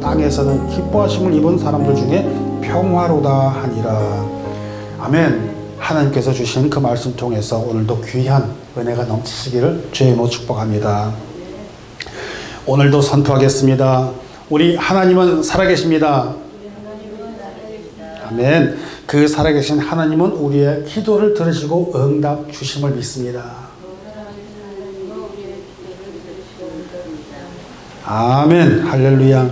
땅에서는 기뻐하심을 입은 사람들 중에 평화로다 하니라. 아멘. 하나님께서 주신 그 말씀 통해서 오늘도 귀한 은혜가 넘치시기를 주의 이름으로 축복합니다. 오늘도 선포하겠습니다. 우리 하나님은 살아계십니다. 아멘. 그 살아계신 하나님은 우리의 기도를 들으시고 응답 주심을 믿습니다. 아멘. 할렐루야.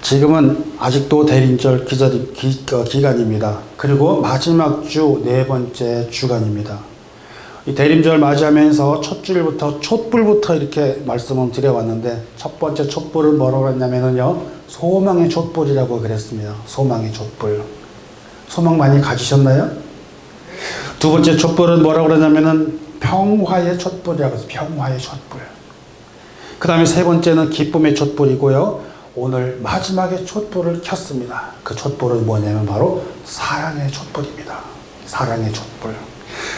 지금은 아직도 대림절 기간입니다. 그리고 마지막 주 네 번째 주간입니다. 이 대림절 맞이하면서 첫 주일부터 촛불부터 이렇게 말씀을 드려왔는데, 첫 번째 촛불은 뭐라고 했냐면요, 소망의 촛불이라고 그랬습니다. 소망의 촛불. 소망 많이 가지셨나요? 두 번째 촛불은 뭐라고 그러냐면은 평화의 촛불이라고 해서 평화의 촛불. 그 다음에 세 번째는 기쁨의 촛불이고요. 오늘 마지막에 촛불을 켰습니다. 그 촛불은 뭐냐면 바로 사랑의 촛불입니다. 사랑의 촛불.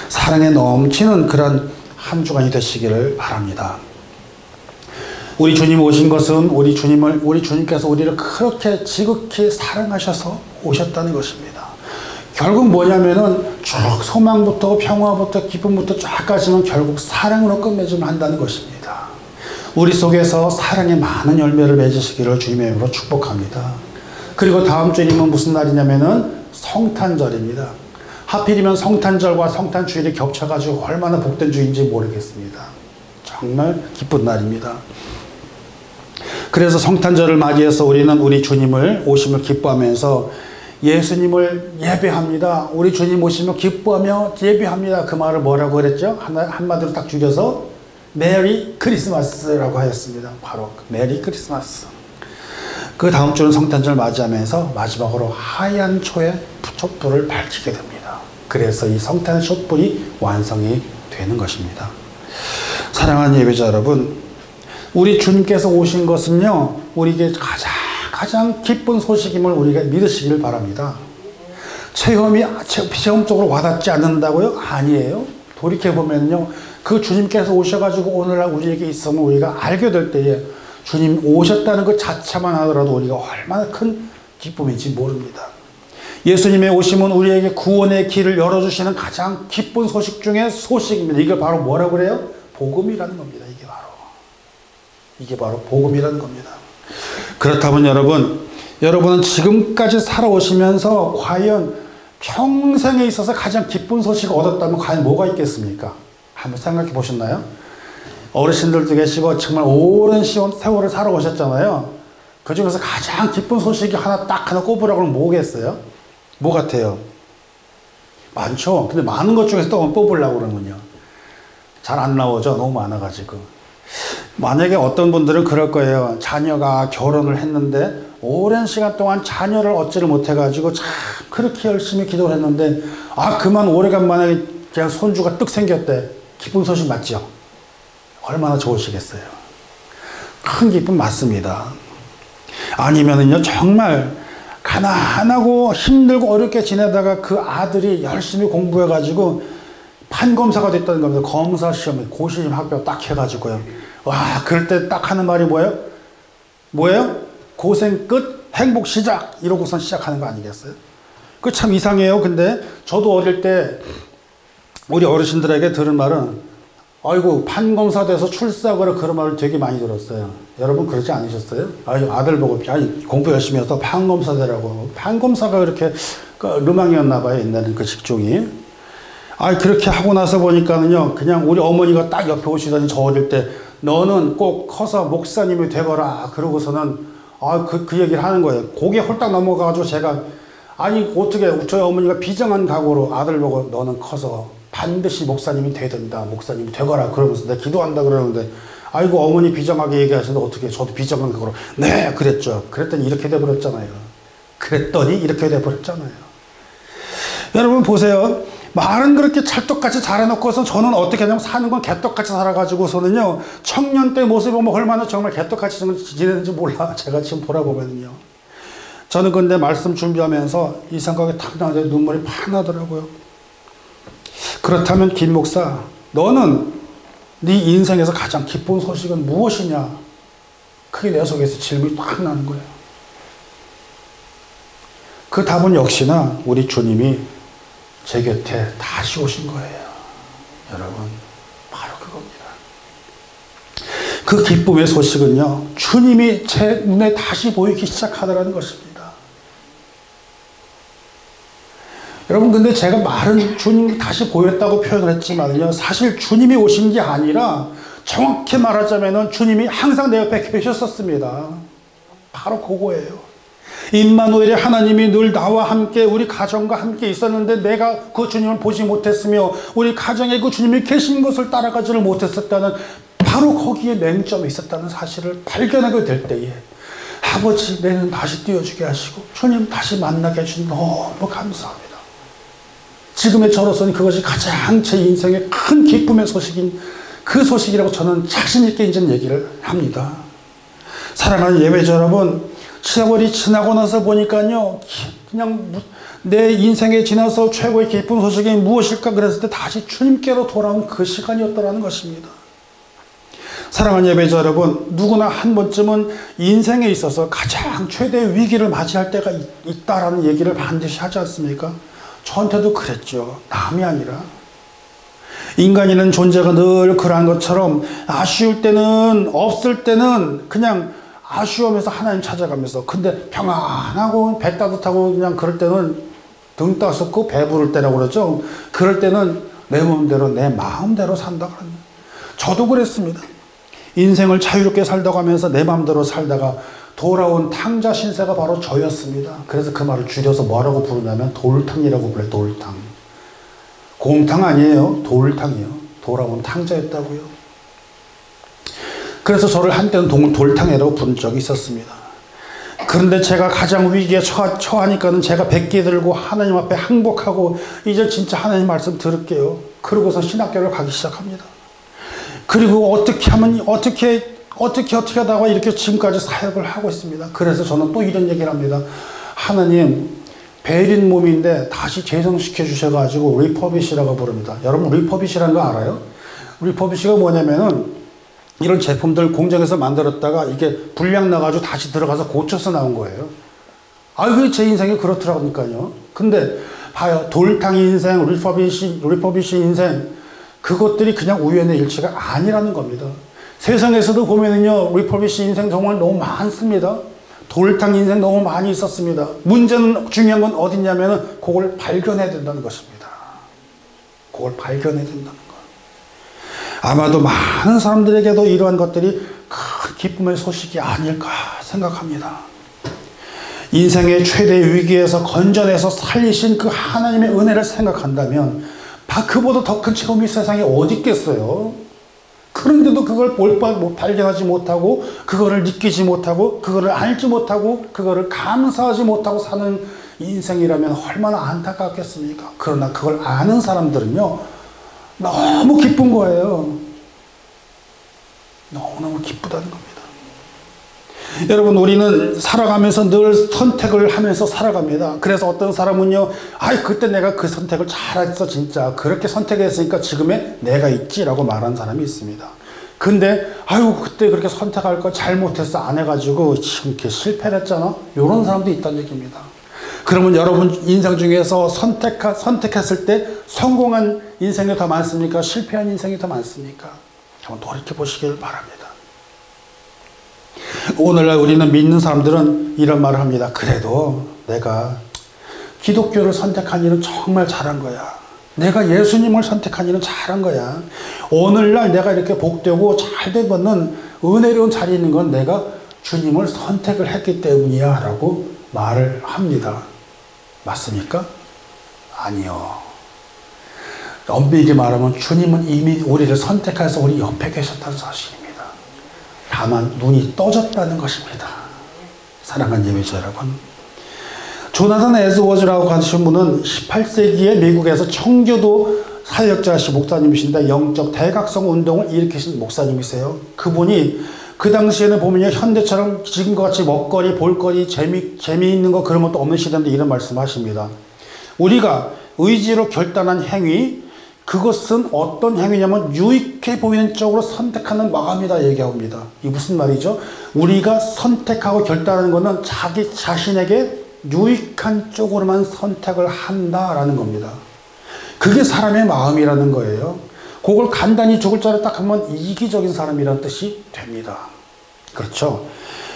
사랑에 넘치는 그런 한 주간이 되시기를 바랍니다. 우리 주님 오신 것은 우리 주님께서 우리를 그렇게 지극히 사랑하셔서 오셨다는 것입니다. 결국 뭐냐면은 쭉 소망부터 평화부터 기쁨부터 쫙 가지면 결국 사랑으로 끝맺으면 한다는 것입니다. 우리 속에서 사랑의 많은 열매를 맺으시기를 주님의 이름으로 축복합니다. 그리고 다음 주일이면 무슨 날이냐면은 성탄절입니다. 하필이면 성탄절과 성탄주일이 겹쳐가지고 얼마나 복된 주인지 모르겠습니다. 정말 기쁜 날입니다. 그래서 성탄절을 맞이해서 우리는 우리 주님을 오심을 기뻐하면서 예수님을 예배합니다. 우리 주님 오시면 기뻐하며 예배합니다. 그 말을 뭐라고 그랬죠? 한마디로 딱 줄여서 메리 크리스마스라고 하였습니다. 바로 메리 크리스마스. 그 다음 주는 성탄절 맞이하면서 마지막으로 하얀 초의 촛불을 밝히게 됩니다. 그래서 이 성탄의 촛불이 완성이 되는 것입니다. 사랑하는 예배자 여러분, 우리 주님께서 오신 것은요, 우리에게 가장 기쁜 소식임을 우리가 믿으시길 바랍니다. 체험적으로 와닿지 않는다고요? 아니에요. 돌이켜보면요, 그 주님께서 오셔가지고 오늘날 우리에게 있으면 우리가 알게 될 때에 주님 오셨다는 것 자체만 하더라도 우리가 얼마나 큰 기쁨인지 모릅니다. 예수님의 오심은 우리에게 구원의 길을 열어주시는 가장 기쁜 소식 중에 소식입니다. 이게 바로 뭐라고 그래요? 복음이라는 겁니다. 이게 바로 복음이라는 겁니다. 그렇다면 여러분은 지금까지 살아오시면서 과연 평생에 있어서 가장 기쁜 소식을 얻었다면 과연 뭐가 있겠습니까? 한번 생각해 보셨나요? 어르신들도 계시고 정말 오랜 세월을 살아오셨잖아요. 그 중에서 가장 기쁜 소식이 딱 하나 꼽으라고 하면 뭐겠어요? 뭐 같아요? 많죠. 근데 많은 것 중에서 또 뽑으려고 그러면요, 잘 안 나오죠. 너무 많아가지고. 만약에 어떤 분들은 그럴 거예요. 자녀가 결혼을 했는데 오랜 시간 동안 자녀를 얻지를 못해가지고 참 그렇게 열심히 기도를 했는데 그만 오래간만에 그냥 손주가 뜩 생겼대. 기쁜 소식 맞죠? 얼마나 좋으시겠어요. 큰 기쁨 맞습니다. 아니면은요, 정말 가난하고 힘들고 어렵게 지내다가 그 아들이 열심히 공부해가지고 판검사가 됐다는 겁니다. 검사 시험에 고시심 합격 딱 해가지고요. 와, 그럴 때 딱 하는 말이 뭐예요? 고생 끝, 행복 시작. 이러고선 시작하는 거 아니겠어요? 그 참 이상해요. 근데 저도 어릴 때 우리 어르신들에게 들은 말은, 아이고 판검사 돼서 출세하거라, 그런 말을 되게 많이 들었어요. 여러분 그러지 않으셨어요? 아들 보고 공부 열심히 해서 판검사 되라고. 판검사가 그렇게 로망이었나 봐요. 옛날에 그 직종이. 그렇게 하고 나서 보니까는요, 그냥 우리 어머니가 딱 옆에 오시더니 저 어릴 때 너는 꼭 커서 목사님이 되거라. 그러고서는 그 얘기를 하는 거예요. 고개 홀딱 넘어가가지고 제가 어떻게 저희 어머니가 비정한 각오로 아들 보고 너는 커서 반드시 목사님이 돼야 된다. 목사님이 되거라. 그러면서 내가 기도한다 그러는데, 아이고 어머니 비정하게 얘기하시는데 어떻게 저도 비정한 각오로 네 그랬죠. 그랬더니 이렇게 돼버렸잖아요. 여러분 보세요. 말은 그렇게 찰떡같이 잘해놓고서 저는 어떻게 하냐면 사는 건 개떡같이 살아가지고서는요, 청년 때 모습을 보면 얼마나 정말 개떡같이 지내는지 몰라. 제가 지금 돌아보면요. 저는 근데 말씀 준비하면서 이 생각이 탁 나는데 눈물이 팍 나더라고요. 그렇다면 김 목사, 너는 네 인생에서 가장 기쁜 소식은 무엇이냐? 그게 내 속에서 질문이 딱 나는 거예요. 그 답은 역시나 우리 주님이 제 곁에 다시 오신 거예요. 여러분, 바로 그겁니다. 그 기쁨의 소식은요, 주님이 제 눈에 다시 보이기 시작하더라는 것입니다. 여러분, 근데 제가 말은 주님이 다시 보였다고 표현을 했지만요, 사실 주님이 오신 게 아니라 정확히 말하자면 주님이 항상 내 옆에 계셨었습니다. 바로 그거예요. 임마누엘의 하나님이 늘 나와 함께 우리 가정과 함께 있었는데 내가 그 주님을 보지 못했으며 우리 가정에 그 주님이 계신 것을 따라가지를 못했었다는, 바로 거기에 맹점이 있었다는 사실을 발견하게 될 때에 아버지, 내 눈 다시 띄워주게 하시고 주님 다시 만나게 해주니 너무 감사합니다. 지금의 저로서는 그것이 가장 제 인생의 큰 기쁨의 소식인 그 소식이라고 저는 자신 있게 이제 얘기를 합니다. 사랑하는 예배자 여러분, 세월이 지나고 나서 보니까요, 그냥 내 인생에 지나서 최고의 기쁜 소식이 무엇일까 그랬을 때 다시 주님께로 돌아온 그 시간이었더라는 것입니다. 사랑하는 예배자 여러분, 누구나 한 번쯤은 인생에 있어서 가장 최대의 위기를 맞이할 때가 있다라는 얘기를 반드시 하지 않습니까? 저한테도 그랬죠. 남이 아니라. 인간이라는 존재가 늘 그러한 것처럼 아쉬울 때는, 없을 때는 그냥 아쉬우면서 하나님 찾아가면서, 근데 평안하고 배 따뜻하고 그냥 그럴 때는 등 따숩고 배부를 때라고 그러죠. 그럴 때는 내 몸대로 내 마음대로 산다 그럽니다. 저도 그랬습니다. 인생을 자유롭게 살다가 하면서 내 마음대로 살다가 돌아온 탕자 신세가 바로 저였습니다. 그래서 그 말을 줄여서 뭐라고 부르냐면 돌탕이라고 불러요. 돌탕. 곰탕 아니에요. 돌탕이요. 돌아온 탕자였다고요. 그래서 저를 한때는 돌탕이라고 부른 적이 있었습니다. 그런데 제가 가장 위기에 처하니까는 제가 백기 들고 하나님 앞에 항복하고 이제 진짜 하나님 말씀 들을게요. 그러고서 신학교를 가기 시작합니다. 그리고 어떻게 하면 어떻게 하다가 이렇게 지금까지 사역을 하고 있습니다. 그래서 저는 또 이런 얘기를 합니다. 하나님, 베린 몸인데 다시 재생시켜 주셔가지고 리퍼비시라고 부릅니다. 여러분, 리퍼비시라는 거 알아요? 리퍼비시가 뭐냐면은 이런 제품들 공장에서 만들었다가 이게 불량 나가지고 다시 들어가서 고쳐서 나온 거예요. 그게 제 인생이 그렇더라고요. 근데 봐요. 돌탕 인생, 리퍼비시 인생, 그것들이 그냥 우연의 일치가 아니라는 겁니다. 세상에서도 보면은요, 리퍼비시 인생 정말 너무 많습니다. 돌탕 인생 너무 많이 있었습니다. 문제는, 중요한 건 어디냐면은 그걸 발견해야 된다는 것입니다. 그걸 발견해야 된다는 것. 아마도 많은 사람들에게도 이러한 것들이 큰 기쁨의 소식이 아닐까 생각합니다. 인생의 최대의 위기에서 건져내서 살리신 그 하나님의 은혜를 생각한다면 그보다 더 큰 체험이 세상에 어디 있겠어요? 그런데도 그걸 발견하지 못하고, 그거를 느끼지 못하고, 그거를 알지 못하고, 그거를 감사하지 못하고 사는 인생이라면 얼마나 안타깝겠습니까? 그러나 그걸 아는 사람들은요, 너무 기쁜 거예요. 너무너무 기쁘다는 겁니다. 여러분, 우리는 살아가면서 늘 선택을 하면서 살아갑니다. 그래서 어떤 사람은요, 그때 내가 그 선택을 잘했어, 진짜. 그렇게 선택했으니까 지금의 내가 있지라고 말하는 사람이 있습니다. 근데, 그때 그렇게 선택할 거 잘못했어, 안 해가지고 지금 이렇게 실패를 했잖아? 이런 사람도 있다는 얘기입니다. 그러면 여러분 인생 중에서 선택했을 때 성공한 인생이 더 많습니까? 실패한 인생이 더 많습니까? 한번 돌이켜보시길 바랍니다. 오늘날 우리는 믿는 사람들은 이런 말을 합니다. 그래도 내가 기독교를 선택한 일은 정말 잘한 거야. 내가 예수님을 선택한 일은 잘한 거야. 오늘날 내가 이렇게 복되고 잘되고는 은혜로운 자리에 있는 건 내가 주님을 선택을 했기 때문이야 라고 말을 합니다. 맞습니까? 아니요. 엄밀히 말하면 주님은 이미 우리를 선택해서 우리 옆에 계셨다는 사실입니다. 다만 눈이 떠졌다는 것입니다. 사랑하는 예배자 여러분, 조나단 에드워즈라고 하신 분은 18세기에 미국에서 청교도 사역자시 목사님이신데 영적 대각성 운동을 일으키신 목사님이세요. 그분이 그 당시에는 보면요, 현대처럼 지금과 같이 먹거리, 볼거리, 재미있는 거 그런 것도 없는 시대인데 이런 말씀하십니다. 우리가 의지로 결단한 행위, 그것은 어떤 행위냐면 유익해 보이는 쪽으로 선택하는 마음이다 얘기합니다. 이게 무슨 말이죠? 우리가 선택하고 결단하는 것은 자기 자신에게 유익한 쪽으로만 선택을 한다라는 겁니다. 그게 사람의 마음이라는 거예요. 그걸 간단히 두 글자로 딱 하면 이기적인 사람이라는 뜻이 됩니다. 그렇죠?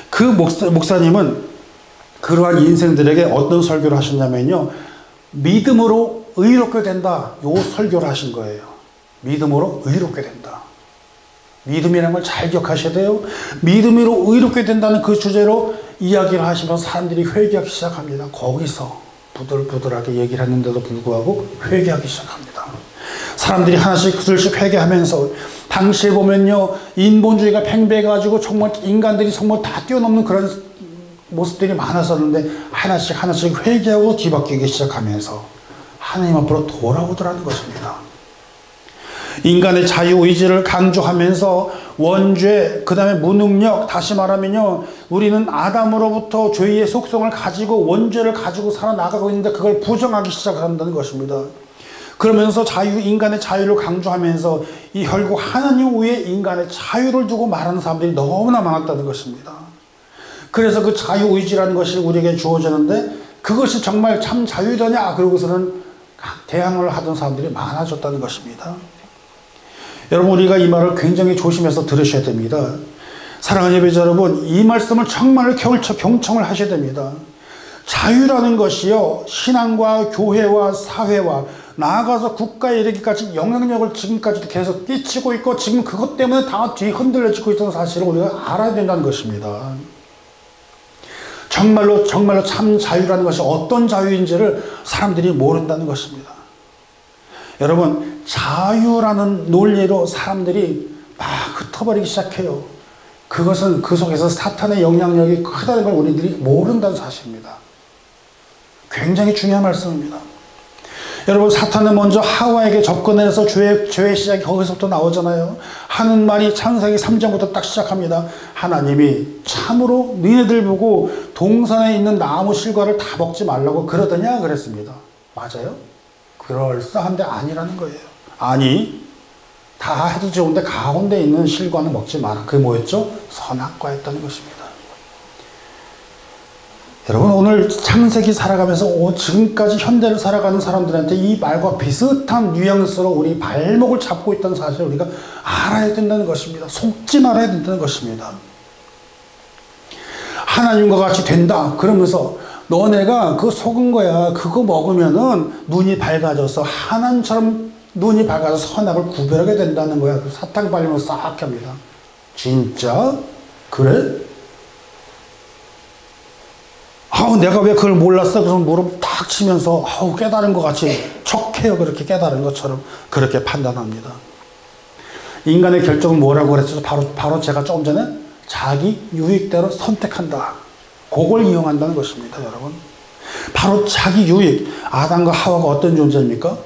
그 목사님은 그러한 인생들에게 어떤 설교를 하셨냐면요, 믿음으로 의롭게 된다, 요 설교를 하신 거예요. 믿음으로 의롭게 된다. 믿음이라는 걸 잘 기억하셔야 돼요. 믿음으로 의롭게 된다는 그 주제로 이야기를 하시면 사람들이 회개하기 시작합니다. 거기서 부들부들하게 얘기를 했는데도 불구하고 회개하기 시작합니다. 사람들이 하나씩 둘씩 회개하면서, 당시에 보면요, 인본주의가 팽배해가지고 정말 인간들이 정말 다 뛰어넘는 그런 모습들이 많았었는데 하나씩 회개하고 뒤바뀌기 시작하면서 하나님 앞으로 돌아오더라는 것입니다. 인간의 자유의지를 강조하면서 원죄, 그 다음에 무능력, 다시 말하면요, 우리는 아담으로부터 죄의 속성을 가지고 원죄를 가지고 살아나가고 있는데 그걸 부정하기 시작한다는 것입니다. 그러면서 인간의 자유를 강조하면서 이 결국 하나님 위에 인간의 자유를 두고 말하는 사람들이 너무나 많았다는 것입니다. 그래서 그 자유의지라는 것이 우리에게 주어지는데 그것이 정말 참 자유더냐? 그러고서는 대항을 하던 사람들이 많아졌다는 것입니다. 여러분, 우리가 이 말을 굉장히 조심해서 들으셔야 됩니다. 사랑하는 예배자 여러분, 이 말씀을 정말 경청을 하셔야 됩니다. 자유라는 것이요, 신앙과 교회와 사회와 나아가서 국가에 이르기까지 영향력을 지금까지도 계속 끼치고 있고, 지금 그것 때문에 다 뒤흔들려지고 있다는 사실을 우리가 알아야 된다는 것입니다. 정말로 참 자유라는 것이 어떤 자유인지를 사람들이 모른다는 것입니다. 여러분, 자유라는 논리로 사람들이 막 흩어버리기 시작해요. 그것은 그 속에서 사탄의 영향력이 크다는 걸 우리들이 모른다는 사실입니다. 굉장히 중요한 말씀입니다. 여러분, 사탄은 먼저 하와에게 접근해서 죄의 시작이 거기서부터 나오잖아요. 하는 말이 창세기 3장부터 딱 시작합니다. 하나님이 참으로 너희들 보고 동산에 있는 나무 실과를 다 먹지 말라고 그러더냐 그랬습니다. 맞아요? 그럴싸한데 아니라는 거예요. 아니, 다 해도 좋은데 가운데 있는 실과는 먹지 마라. 그게 뭐였죠? 선악과였다는 것입니다. 여러분, 오늘 창세기 살아가면서 지금까지 현대를 살아가는 사람들한테 이 말과 비슷한 뉘앙스로 우리 발목을 잡고 있다는 사실을 우리가 알아야 된다는 것입니다. 속지 말아야 된다는 것입니다. 하나님과 같이 된다 그러면서 너네가 그거 속은 거야. 그거 먹으면은 눈이 밝아져서 하나님처럼 눈이 밝아서 선악을 구별하게 된다는 거야. 사탕 발리면 싹 합니다. 진짜? 그래? 내가 왜 그걸 몰랐어? 그래서 무릎 탁 치면서 깨달은 것 같이 척해요. 그렇게 깨달은 것처럼 그렇게 판단합니다. 인간의 결정은 뭐라고 그랬죠? 바로 제가 조금 전에 자기 유익대로 선택한다. 그걸 이용한다는 것입니다, 여러분. 바로 자기 유익. 아담과 하와가 어떤 존재입니까?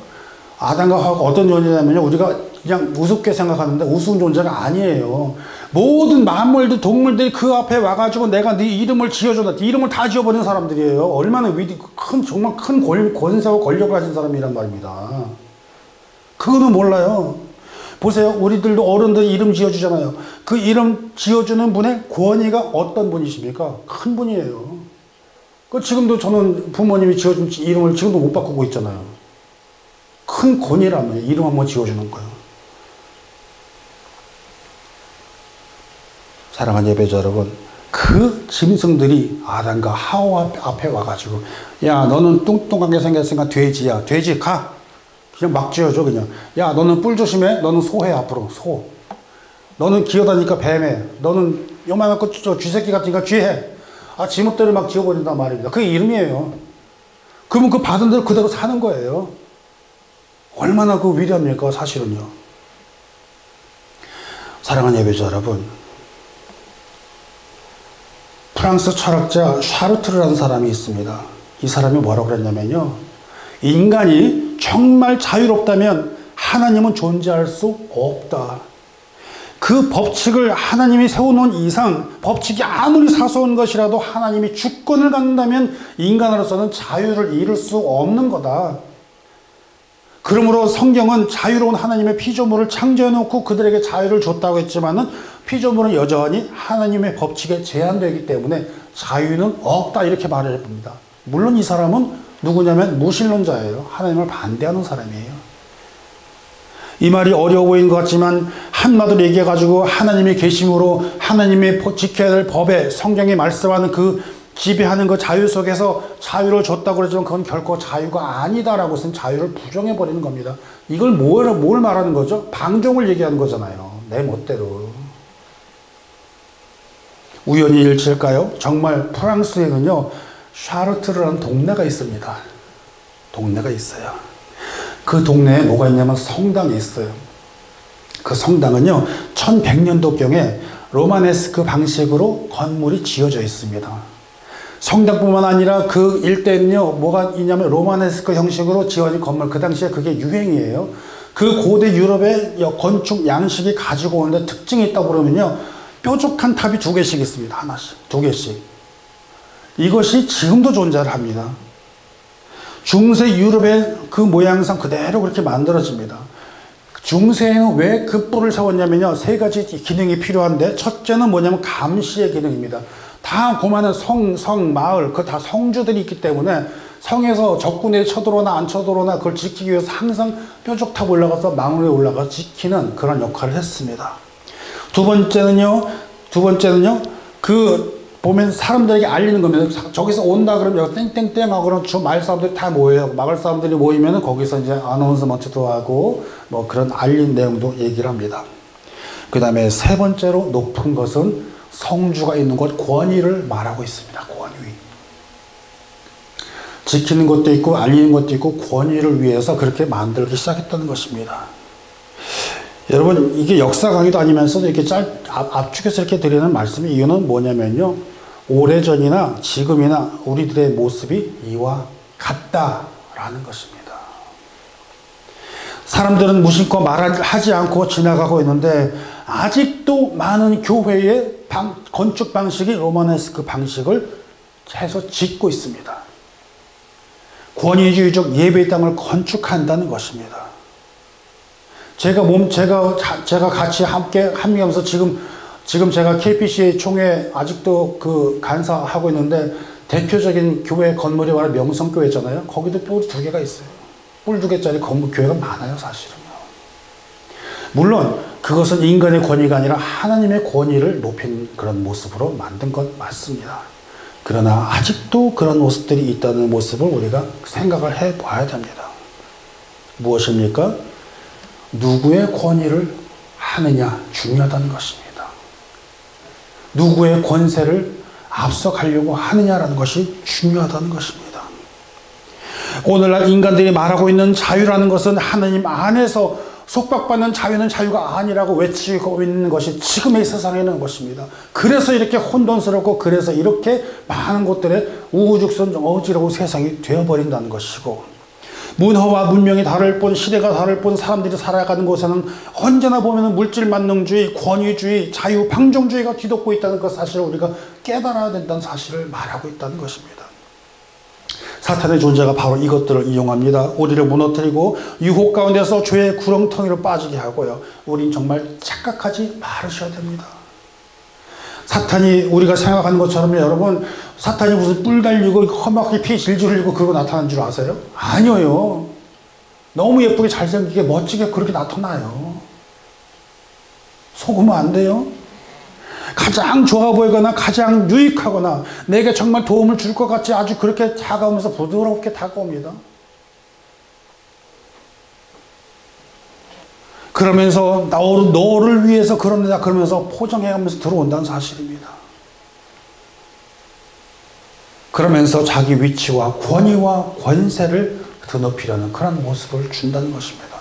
아담과 하와가 어떤 존재냐면요, 우리가 그냥 우습게 생각하는데 우스운 존재가 아니에요. 모든 만물들, 동물들이 그 앞에 와가지고 내가 네 이름을 지어준다. 네 이름을 다 지어버리는 사람들이에요. 얼마나 정말 큰 권세와 권력을 가진 사람이란 말입니다. 그거는 몰라요. 보세요. 우리들도 어른들이 이름 지어주잖아요. 그 이름 지어주는 분의 권위가 어떤 분이십니까? 큰 분이에요. 지금도 저는 부모님이 지어준 이름을 지금도 못 바꾸고 있잖아요. 큰 권위라며 이름 한번 지어주는 거예요. 사랑하는 예배자 여러분, 그 짐승들이 아담과 하와 앞에 와가지고, 야, 너는 뚱뚱하게 생겼으니까 돼지야. 돼지 가. 그냥 막 지어줘, 그냥. 야, 너는 뿔 조심해. 너는 소해, 앞으로. 소. 너는 기어다니까 뱀해. 너는 요만하고 쥐새끼 같으니까 쥐해. 지멋대로 막 지어버린단 말입니다. 그게 이름이에요. 그러면 그 받은 대로 그대로 사는 거예요. 얼마나 그 위대합니까, 사실은요. 사랑하는 예배자 여러분, 프랑스 철학자 샤르트르라는 사람이 있습니다. 이 사람이 뭐라고 그랬냐면요, 인간이 정말 자유롭다면 하나님은 존재할 수 없다. 그 법칙을 하나님이 세워놓은 이상, 법칙이 아무리 사소한 것이라도 하나님이 주권을 갖는다면 인간으로서는 자유를 이룰 수 없는 거다. 그러므로 성경은 자유로운 하나님의 피조물을 창조해놓고 그들에게 자유를 줬다고 했지만은 피조물은 여전히 하나님의 법칙에 제한되기 때문에 자유는 없다 이렇게 말을 해봅니다. 물론 이 사람은 누구냐면 무신론자예요. 하나님을 반대하는 사람이에요. 이 말이 어려워 보이는 것 같지만 한마디로 얘기해가지고 하나님의 계심으로 하나님의 지켜야 될 법에 성경이 말씀하는 그 지배하는 그 자유 속에서 자유를 줬다고 그러지만 그건 결코 자유가 아니다라고 해서 자유를 부정해버리는 겁니다. 이걸 뭘 말하는 거죠? 방종을 얘기하는 거잖아요. 내 멋대로. 우연히 일치일까요? 정말 프랑스에는요 샤르트르라는 동네가 있습니다. 동네가 있어요. 그 동네에 뭐가 있냐면 성당이 있어요. 그 성당은요 1100년도경에 로마네스크 방식으로 건물이 지어져 있습니다. 성당뿐만 아니라 그 일대는요 뭐가 있냐면 로마네스크 형식으로 지어진 건물, 그 당시에 그게 유행이에요. 그 고대 유럽의 건축 양식이 가지고 오는데 특징이 있다고 그러면요 뾰족한 탑이 2개씩 있습니다. 하나씩, 2개씩. 이것이 지금도 존재를 합니다. 중세 유럽의 그 모양상 그대로 그렇게 만들어집니다. 중세에는 왜 그 뿔을 세웠냐면요 3가지 기능이 필요한데, 첫째는 뭐냐면 감시의 기능입니다. 다 고만한 성, 마을, 그 다 성주들이 있기 때문에 성에서 적군이 쳐들어오나 안 쳐들어오나 그걸 지키기 위해서 항상 뾰족탑 올라가서 망루에 올라가서 지키는 그런 역할을 했습니다. 두 번째는요 그 보면 사람들에게 알리는 겁니다. 저기서 온다 그러면 여기 땡땡땡 하고 그러면 주 마을 사람들이 다 모여요. 마을 사람들이 모이면 거기서 이제 아나운스먼트도 하고 뭐 그런 알린 내용도 얘기를 합니다. 그 다음에 세 번째로 높은 것은 성주가 있는 곳, 권위를 말하고 있습니다. 권위. 지키는 것도 있고 알리는 것도 있고 권위를 위해서 그렇게 만들기 시작했다는 것입니다. 여러분 이게 역사 강의도 아니면서도 이렇게 압축해서 이렇게 드리는 말씀의 이유는 뭐냐면요 오래전이나 지금이나 우리들의 모습이 이와 같다라는 것입니다. 사람들은 무심코 말하지 않고 지나가고 있는데 아직도 많은 교회의 건축 방식이 로마네스크 방식을 해서 짓고 있습니다. 권위주의적 예배의 땅을 건축한다는 것입니다. 제가 같이 함께하면서 지금 제가 KPCA 총회 아직도 그 간사하고 있는데 대표적인 교회 건물이 바로 명성교회잖아요. 거기도 뿔 2개가 있어요. 뿔 2개짜리 건물 교회가 많아요, 사실은요. 물론 그것은 인간의 권위가 아니라 하나님의 권위를 높인 그런 모습으로 만든 것 맞습니다. 그러나 아직도 그런 모습들이 있다는 모습을 우리가 생각을 해봐야 됩니다. 무엇입니까? 누구의 권위를 하느냐 중요하다는 것입니다. 누구의 권세를 앞서가려고 하느냐라는 것이 중요하다는 것입니다. 오늘날 인간들이 말하고 있는 자유라는 것은 하나님 안에서 속박받는 자유는 자유가 아니라고 외치고 있는 것이 지금의 세상에 있는 것입니다. 그래서 이렇게 혼돈스럽고 그래서 이렇게 많은 곳들에 우후죽순 어지러운 세상이 되어버린다는 것이고, 문화와 문명이 다를 뿐, 시대가 다를 뿐, 사람들이 살아가는 곳에는 언제나 보면 물질 만능주의, 권위주의, 자유, 방종주의가 뒤덮고 있다는 것 사실을 우리가 깨달아야 된다는 사실을 말하고 있다는 것입니다. 사탄의 존재가 바로 이것들을 이용합니다. 우리를 무너뜨리고 유혹 가운데서 죄의 구렁텅이로 빠지게 하고요. 우린 정말 착각하지 말으셔야 됩니다. 사탄이 우리가 생각하는 것처럼 여러분, 사탄이 무슨 뿔 달리고 험하게 피 질질 흘리고 그러고 나타나는 줄 아세요? 아니에요. 너무 예쁘게 잘생기게 멋지게 그렇게 나타나요. 속으면 안 돼요. 가장 좋아 보이거나 가장 유익하거나 내게 정말 도움을 줄 것 같이 아주 그렇게 다가오면서 부드럽게 다가옵니다. 그러면서 너를 위해서 그럽니다 그러면서 포장해가면서 들어온다는 사실입니다. 그러면서 자기 위치와 권위와 권세를 드높이려는 그런 모습을 준다는 것입니다.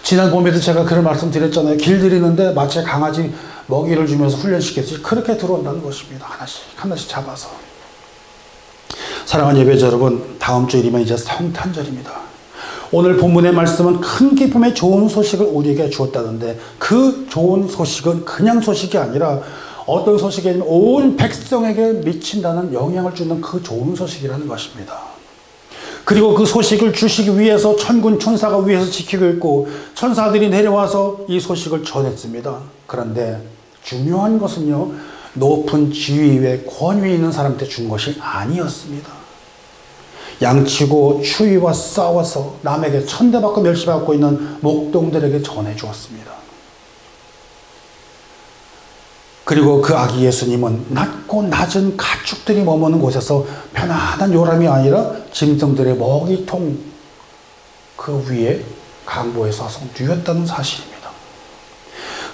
지난 봄에도 제가 그런 말씀 드렸잖아요. 길들이는데 마치 강아지 먹이를 주면서 훈련시켰듯이 그렇게 들어온다는 것입니다. 하나씩 잡아서. 사랑하는 예배자 여러분, 다음 주일이면 이제 성탄절입니다. 오늘 본문의 말씀은 큰 기쁨의 좋은 소식을 우리에게 주었다는데 그 좋은 소식은 그냥 소식이 아니라 어떤 소식이냐면 온 백성에게 미친다는 영향을 주는 그 좋은 소식이라는 것입니다. 그리고 그 소식을 주시기 위해서 천군 천사가 위에서 지키고 있고 천사들이 내려와서 이 소식을 전했습니다. 그런데 중요한 것은요, 높은 지위에 권위 있는 사람한테 준 것이 아니었습니다. 양치고 추위와 싸워서 남에게 천대받고 멸시받고 있는 목동들에게 전해주었습니다. 그리고 그 아기 예수님은 낮고 낮은 가축들이 머무는 곳에서 편안한 요람이 아니라 짐승들의 먹이통 그 위에 강보에 서서 누웠다는 사실입니다.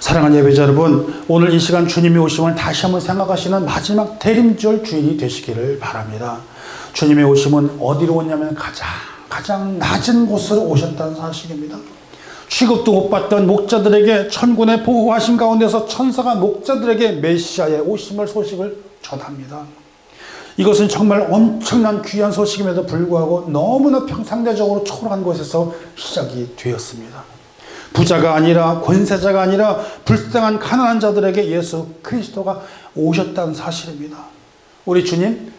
사랑하는 예배자 여러분, 오늘 이 시간 주님이 오심을 다시 한번 생각하시는 마지막 대림절 주일이 되시기를 바랍니다. 주님의 오심은 어디로 오냐면 가장 낮은 곳으로 오셨다는 사실입니다. 취급도 못 받던 목자들에게 천군의 보호하신 가운데서 천사가 목자들에게 메시아의 오심을 소식을 전합니다. 이것은 정말 엄청난 귀한 소식임에도 불구하고 너무나 상대적으로 초라한 곳에서 시작이 되었습니다. 부자가 아니라 권세자가 아니라 불쌍한 가난한 자들에게 예수 그리스도가 오셨다는 사실입니다. 우리 주님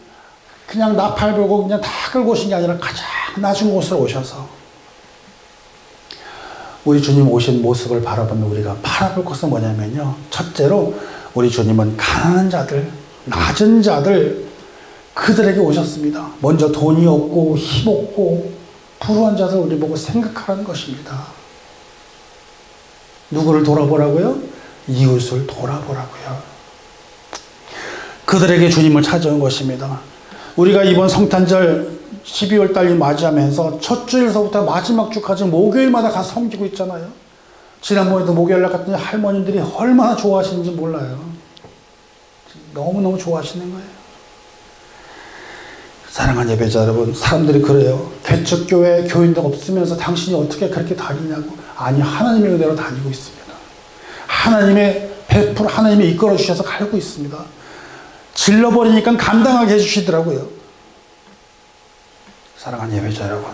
그냥 나팔 불고 그냥 다 끌고 오신 게 아니라 가장 낮은 곳으로 오셔서 우리 주님 오신 모습을 바라보면 우리가 바라볼 것은 뭐냐면요, 첫째로 우리 주님은 가난한 자들, 낮은 자들, 그들에게 오셨습니다. 먼저 돈이 없고 힘 없고 불우한 자들 우리 보고 생각하라는 것입니다. 누구를 돌아보라고요? 이웃을 돌아보라고요. 그들에게 주님을 찾아온 것입니다. 우리가 이번 성탄절 12월 달이 맞이하면서 첫 주일서부터 마지막 주까지 목요일마다 가서 섬기고 있잖아요. 지난번에도 목요일날 갔더니 할머님들이 얼마나 좋아하시는지 몰라요. 너무너무 좋아하시는 거예요. 사랑하는 예배자 여러분, 사람들이 그래요. 개척교회 교인들 없으면서 당신이 어떻게 그렇게 다니냐고. 아니, 하나님의 은혜로 다니고 있습니다. 하나님의 100% 하나님이 이끌어 주셔서 가고 있습니다. 질러버리니까 감당하게 해주시더라고요. 사랑하는 예배자 여러분,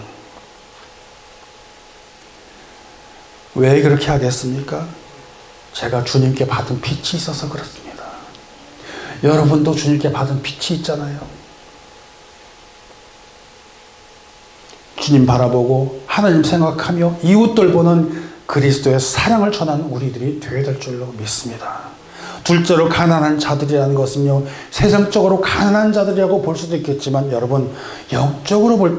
왜 그렇게 하겠습니까? 제가 주님께 받은 빛이 있어서 그렇습니다. 여러분도 주님께 받은 빛이 있잖아요. 주님 바라보고 하나님 생각하며 이웃들 보는 그리스도의 사랑을 전하는 우리들이 되어야 될 줄로 믿습니다. 둘째로 가난한 자들이라는 것은요, 세상적으로 가난한 자들이라고 볼 수도 있겠지만 여러분, 영적으로 볼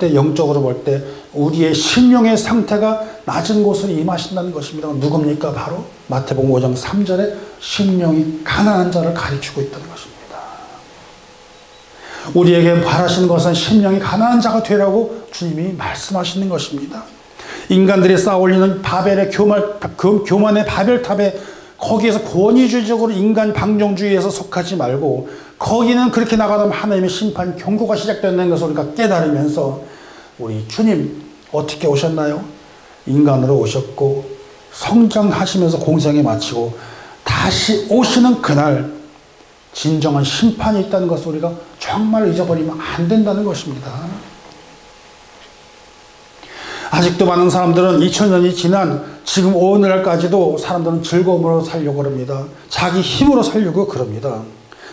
때 우리의 심령의 상태가 낮은 곳으로 임하신다는 것입니다. 누굽니까? 바로 마태복음 5장 3절에 심령이 가난한 자를 가르치고 있다는 것입니다. 우리에게 바라시는 것은 심령이 가난한 자가 되라고 주님이 말씀하시는 것입니다. 인간들이 쌓아올리는 바벨의 교만의 바벨탑에 거기에서 권위주의적으로 인간 방종주의에서 속하지 말고 거기는 그렇게 나가면 하나님의 심판 경고가 시작된다는 것을 우리가 깨달으면서 우리 주님 어떻게 오셨나요? 인간으로 오셨고 성장하시면서 공생에 마치고 다시 오시는 그날 진정한 심판이 있다는 것을 우리가 정말 잊어버리면 안 된다는 것입니다. 아직도 많은 사람들은 2000년이 지난 지금 오늘날까지도 사람들은 즐거움으로 살려고 합니다. 자기 힘으로 살려고 그럽니다.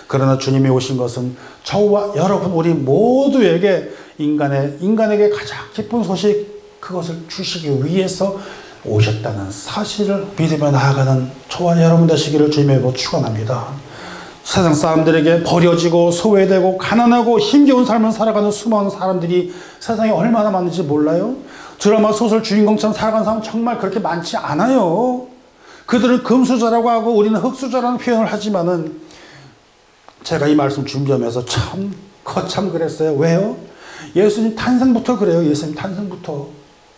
그러나 주님이 오신 것은 저와 여러분 우리 모두에게 인간에게 가장 기쁜 소식, 그것을 주시기 위해서 오셨다는 사실을 믿으며 나아가는 저와 여러분 되시기를 주님의 축원합니다. 세상 사람들에게 버려지고 소외되고 가난하고 힘겨운 삶을 살아가는 수많은 사람들이 세상에 얼마나 많은지 몰라요? 드라마 소설 주인공처럼 살아가는 사람은 정말 그렇게 많지 않아요. 그들은 금수저라고 하고 우리는 흙수저라는 표현을 하지만은 제가 이 말씀 준비하면서 참 거참 그랬어요. 왜요? 예수님 탄생부터 그래요. 예수님 탄생부터.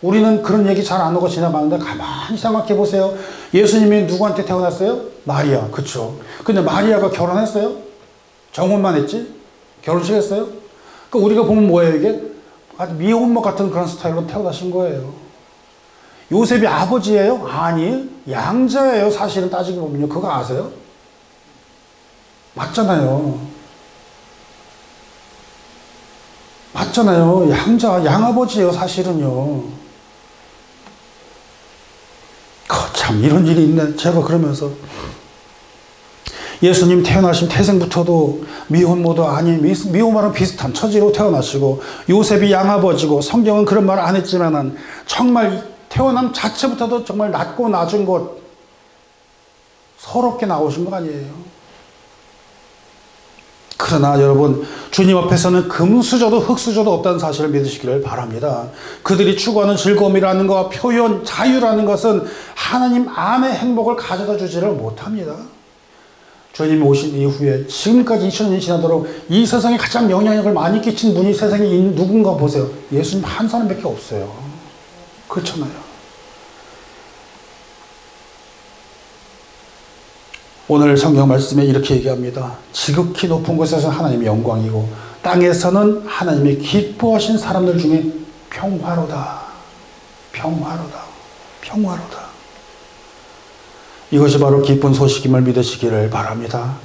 우리는 그런 얘기 잘 안 하고 지나가는데 가만히 생각해 보세요. 예수님이 누구한테 태어났어요? 마리아. 그쵸? 근데 마리아가 결혼했어요? 정혼만 했지? 결혼식 했어요? 그러니까 우리가 보면 뭐예요 이게? 아주 미혼모 같은 그런 스타일로 태어나신 거예요. 요셉이 아버지예요? 아니, 양자예요. 사실은 따지고 보면요. 그거 아세요? 맞잖아요. 맞잖아요. 양아버지예요. 사실은요. 참 이런 일이 있네. 제가 그러면서 예수님 태어나신 태생부터도 미혼모도 아닌 미혼모랑 비슷한 처지로 태어나시고 요셉이 양아버지고 성경은 그런 말 안 했지만은 정말 태어남 자체부터도 정말 낮고 낮은 곳 서럽게 나오신 거 아니에요. 그러나 여러분 주님 앞에서는 금수저도 흙수저도 없다는 사실을 믿으시기를 바랍니다. 그들이 추구하는 즐거움이라는 것과 표현, 자유라는 것은 하나님 안의 행복을 가져다 주지를 못합니다. 주님이 오신 이후에 지금까지 2000년이 지나도록 이 세상에 가장 영향력을 많이 끼친 분이 세상에 누군가 보세요. 예수님 한 사람밖에 없어요. 그렇잖아요. 오늘 성경 말씀에 이렇게 얘기합니다. 지극히 높은 곳에서 하나님의 영광이고 땅에서는 하나님이 기뻐하신 사람들 중에 평화로다. 평화로다. 평화로다. 이것이 바로 기쁜 소식임을 믿으시기를 바랍니다.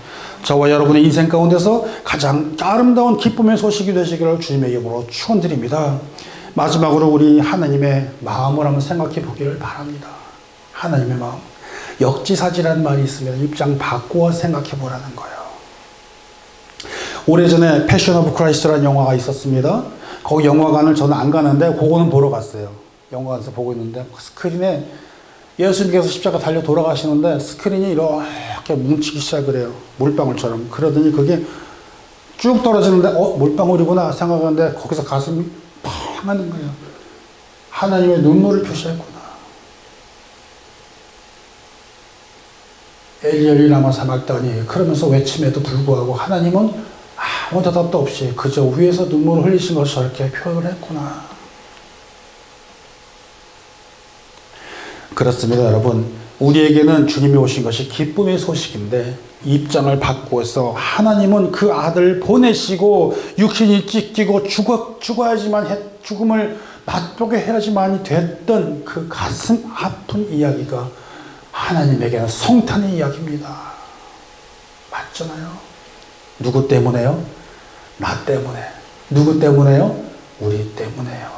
저와 여러분의 인생 가운데서 가장 아름다운 기쁨의 소식이 되시기를 주님의 이름으로 축원드립니다. 마지막으로 우리 하나님의 마음을 한번 생각해 보기를 바랍니다. 하나님의 마음. 역지사지라는 말이 있으면 입장 바꾸어 생각해 보라는 거예요. 오래전에 패션 오브 크라이스트라는 영화가 있었습니다. 거기 영화관을 저는 안 가는데 그거는 보러 갔어요. 영화관에서 보고 있는데 스크린에 예수님께서 십자가 달려 돌아가시는데 스크린이 이렇게 뭉치기 시작을 해요. 물방울처럼. 그러더니 그게 쭉 떨어지는데 물방울이구나 생각하는데 거기서 가슴이 팡 하는 거예요. 하나님의 눈물을 표시했구나. 엘리 라마 사박다니 그러면서 외침에도 불구하고 하나님은 아무 대답도 없이 그저 위에서 눈물을 흘리신 것을 저렇게 표현을 했구나. 그렇습니다, 여러분. 우리에게는 주님이 오신 것이 기쁨의 소식인데 입장을 바꾸어서 하나님은 그 아들 보내시고 육신이 찢기고 죽음을 맛보게 해야지만이 됐던 그 가슴 아픈 이야기가 하나님에게는 성탄의 이야기입니다. 맞잖아요. 누구 때문에요? 나 때문에. 누구 때문에요? 우리 때문에요.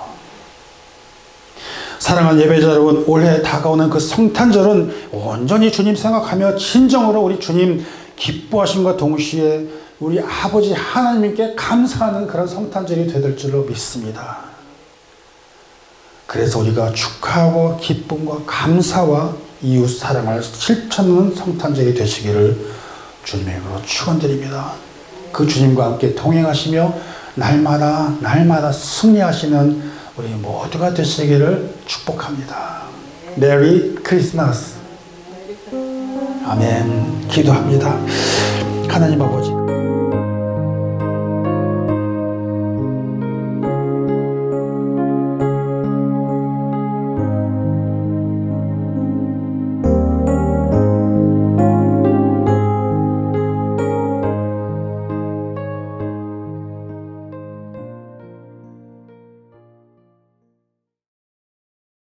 사랑하는 예배자 여러분, 올해 다가오는 그 성탄절은 온전히 주님 생각하며 진정으로 우리 주님 기뻐하심과 동시에 우리 아버지 하나님께 감사하는 그런 성탄절이 되될 줄로 믿습니다. 그래서 우리가 축하하고 기쁨과 감사와 이웃 사랑을 실천하는 성탄절이 되시기를 주님의 이름으로 축원드립니다. 그 주님과 함께 동행하시며 날마다 승리하시는 우리 모두가 되시기를 축복합니다. 메리 크리스마스. 아멘. 기도합니다. 하나님 아버지.